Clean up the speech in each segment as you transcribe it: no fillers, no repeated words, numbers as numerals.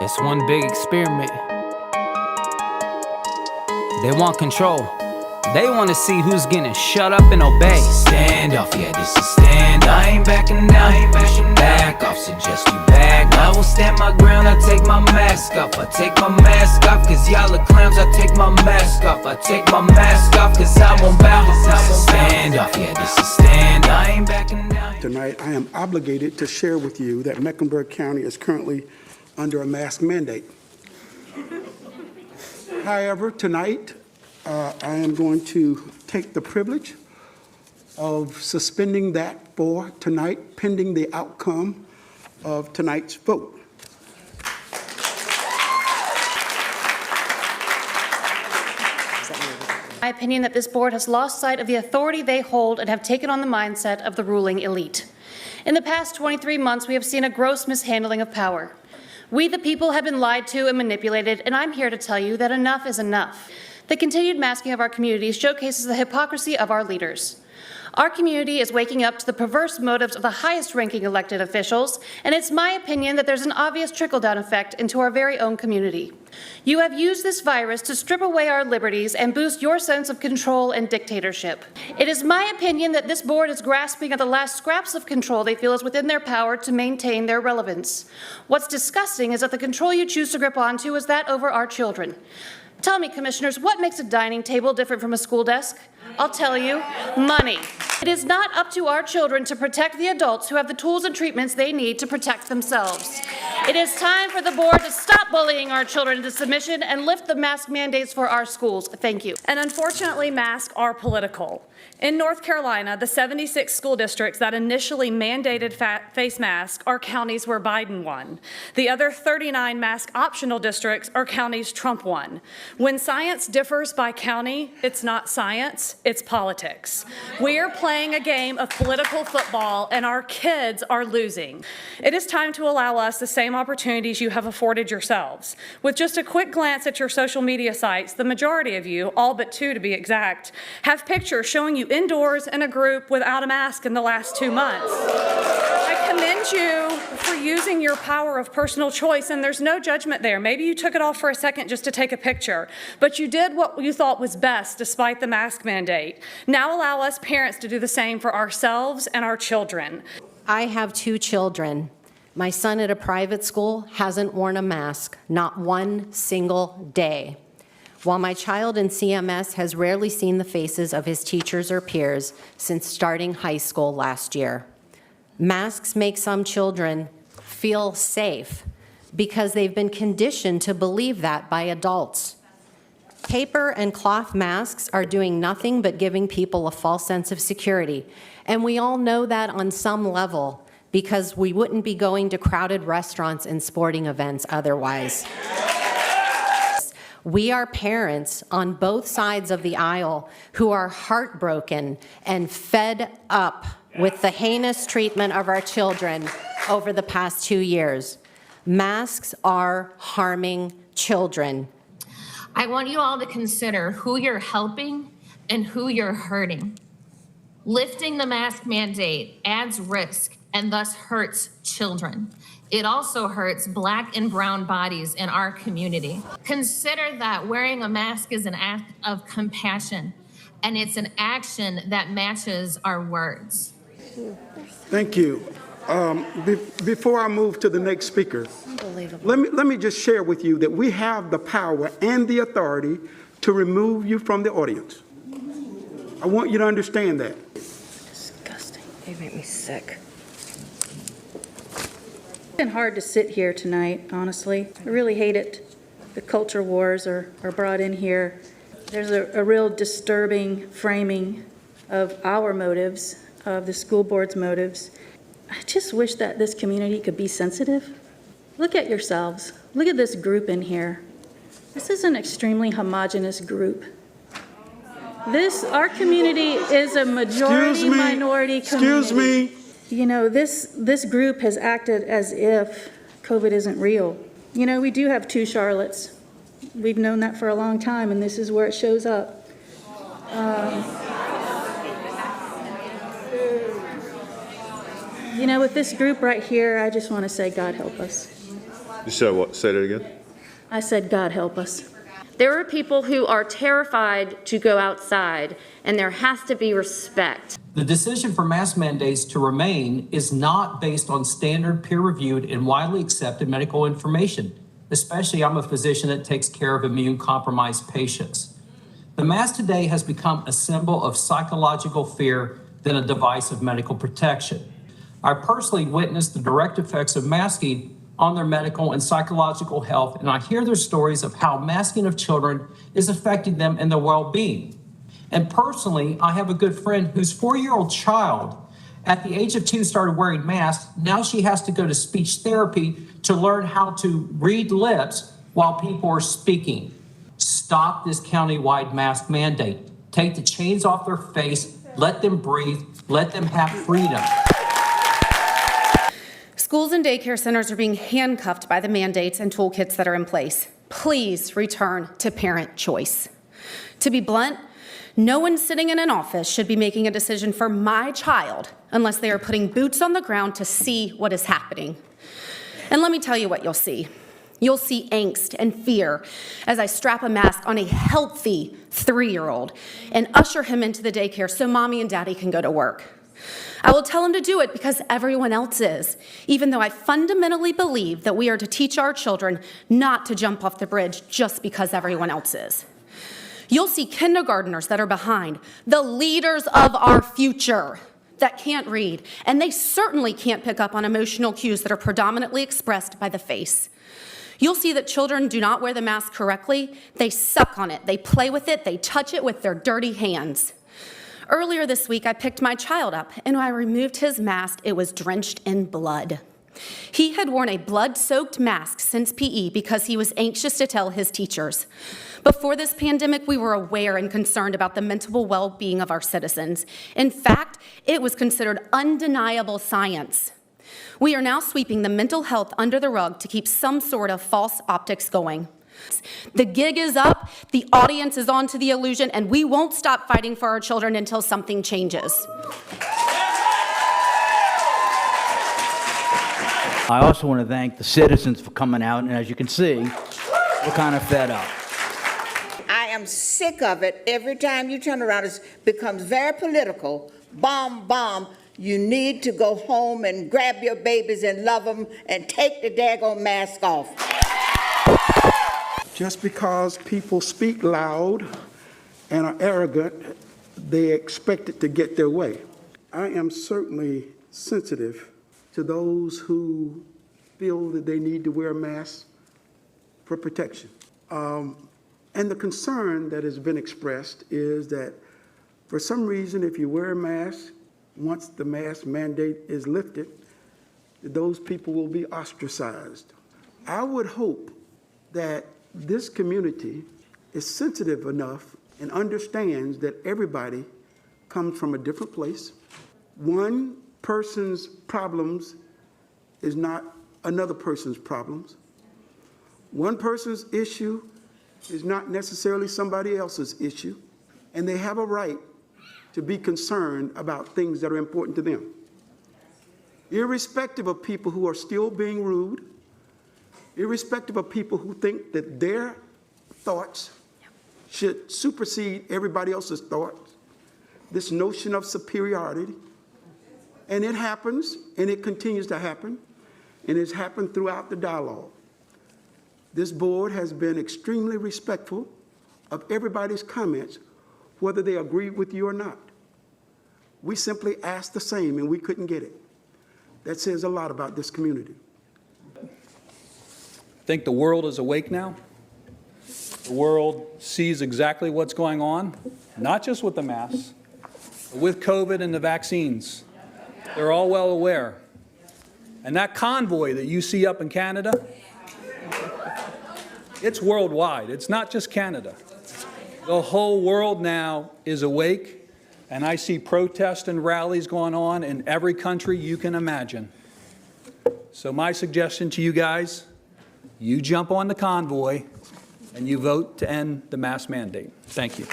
It's one big experiment. They want control. They want to see who's gonna shut up and obey. Standoff, yeah, this is stand. I ain't backing down, you should back off. Suggest you back. I will stand my ground, I take my mask off. I take my mask off, cause y'all are clowns. I take my mask off. I take my mask off, cause I won't bow. Standoff, yeah, this is stand. I ain't backing down. Tonight, I am obligated to share with you that Mecklenburg County is currently under a mask mandate. However, tonight, I am going to take the privilege of suspending that for tonight, pending the outcome of tonight's vote. My opinion that this board has lost sight of the authority they hold and have taken on the mindset of the ruling elite. In the past 23 months, we have seen a gross mishandling of power. We, the people, have been lied to and manipulated, and I'm here to tell you that enough is enough. The continued masking of our community showcases the hypocrisy of our leaders. Our community is waking up to the perverse motives of the highest-ranking elected officials, and it's my opinion that there's an obvious trickle-down effect into our very own community. You have used this virus to strip away our liberties and boost your sense of control and dictatorship. It is my opinion that this board is grasping at the last scraps of control they feel is within their power to maintain their relevance. What's disgusting is that the control you choose to grip onto is that over our children. Tell me, commissioners, what makes a dining table different from a school desk? I'll tell you, money. It is not up to our children to protect the adults who have the tools and treatments they need to protect themselves. It is time for the board to stop bullying our children into submission and lift the mask mandates for our schools. Thank you. And unfortunately, masks are political. In North Carolina, the 76 school districts that initially mandated face masks are counties where Biden won. The other 39 mask optional districts are counties Trump won. When science differs by county, it's not science, it's politics. We are playing a game of political football and our kids are losing. It is time to allow us the same opportunities you have afforded yourselves. With just a quick glance at your social media sites, the majority of you, all but 2 to be exact, have pictures showing you indoors in a group without a mask in the last 2 months. I commend you for using your power of personal choice, and there's no judgment there. Maybe you took it off for a second just to take a picture, but you did what you thought was best despite the mask mandate. Now allow us parents to do the same for ourselves and our children. I have 2 children. My son at a private school hasn't worn a mask, not one single day, while my child in CMS has rarely seen the faces of his teachers or peers since starting high school last year. Masks make some children feel safe because they've been conditioned to believe that by adults. Paper and cloth masks are doing nothing but giving people a false sense of security, and we all know that on some level because we wouldn't be going to crowded restaurants and sporting events otherwise. We are parents on both sides of the aisle who are heartbroken and fed up with the heinous treatment of our children over the past 2 years. Masks are harming children. I want you all to consider who you're helping and who you're hurting. Lifting the mask mandate adds risk and thus hurts children. It also hurts Black and brown bodies in our community. Consider that wearing a mask is an act of compassion, and it's an action that matches our words. Thank you. Before I move to the next speaker, let me just share with you that we have the power and the authority to remove you from the audience. I want you to understand that. Disgusting. They make me sick. It's been hard to sit here tonight, honestly. I really hate it. The culture wars are brought in here. There's a real disturbing framing of our motives, of the school board's motives. I just wish that this community could be sensitive. Look at yourselves. Look at this group in here. This is an extremely homogenous group. Our community is a majority minority community. Excuse me. You know, this group has acted as if COVID isn't real. You know, we do have 2 Charlottes. We've known that for a long time, and this is where it shows up. You know, with this group right here, I just want to say, God help us. You said what? Say that again. I said, God help us. There are people who are terrified to go outside, and there has to be respect. The decision for mask mandates to remain is not based on standard, peer-reviewed, and widely accepted medical information. Especially, I'm a physician that takes care of immune-compromised patients. The mask today has become a symbol of psychological fear than a device of medical protection. I personally witnessed the direct effects of masking on their medical and psychological health, and I hear their stories of how masking of children is affecting them and their well-being. And personally, I have a good friend whose 4-year-old child at the age of 2 started wearing masks. Now she has to go to speech therapy to learn how to read lips while people are speaking. Stop this county-wide mask mandate. Take the chains off their face, let them breathe, let them have freedom. Schools and daycare centers are being handcuffed by the mandates and toolkits that are in place. Please return to parent choice. To be blunt, no one sitting in an office should be making a decision for my child unless they are putting boots on the ground to see what is happening. And let me tell you what you'll see. You'll see angst and fear as I strap a mask on a healthy 3-year-old and usher him into the daycare so mommy and daddy can go to work. I will tell him to do it because everyone else is, even though I fundamentally believe that we are to teach our children not to jump off the bridge just because everyone else is. You'll see kindergartners that are behind, the leaders of our future, that can't read, and they certainly can't pick up on emotional cues that are predominantly expressed by the face. You'll see that children do not wear the mask correctly. They suck on it, they play with it, they touch it with their dirty hands. Earlier this week, I picked my child up, and when I removed his mask, it was drenched in blood. He had worn a blood-soaked mask since PE because he was anxious to tell his teachers. Before this pandemic, we were aware and concerned about the mental well-being of our citizens. In fact, it was considered undeniable science. We are now sweeping the mental health under the rug to keep some sort of false optics going. The gig is up, the audience is on to the illusion, and we won't stop fighting for our children until something changes. I also want to thank the citizens for coming out, and as you can see, we're kind of fed up. I am sick of it. Every time you turn around, it becomes very political. Bomb, bomb. You need to go home and grab your babies and love them and take the daggone mask off. Just because people speak loud and are arrogant, they expect it to get their way. I am certainly sensitive to those who feel that they need to wear masks for protection. And the concern that has been expressed is that for some reason, if you wear a mask, once the mask mandate is lifted, those people will be ostracized. I would hope that this community is sensitive enough and understands that everybody comes from a different place. One person's problems is not another person's problems. One person's issue is not necessarily somebody else's issue, and they have a right to be concerned about things that are important to them. Irrespective of people who are still being rude, irrespective of people who think that their thoughts should supersede everybody else's thoughts, this notion of superiority, and it happens, and it continues to happen, and it's happened throughout the dialogue. This board has been extremely respectful of everybody's comments, whether they agree with you or not. We simply asked the same, and we couldn't get it. That says a lot about this community. I think the world is awake now. The world sees exactly what's going on, not just with the masks, but with COVID and the vaccines. They're all well aware. And that convoy that you see up in Canada, it's worldwide. It's not just Canada. The whole world now is awake, and I see protests and rallies going on in every country you can imagine. So my suggestion to you guys, you jump on the convoy and you vote to end the mask mandate. Thank you.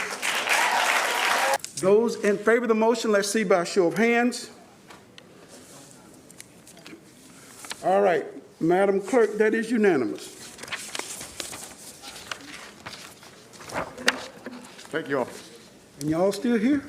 Those in favor of the motion, let's see by a show of hands. All right, Madam Clerk, that is unanimous. Thank you all. And y'all still here?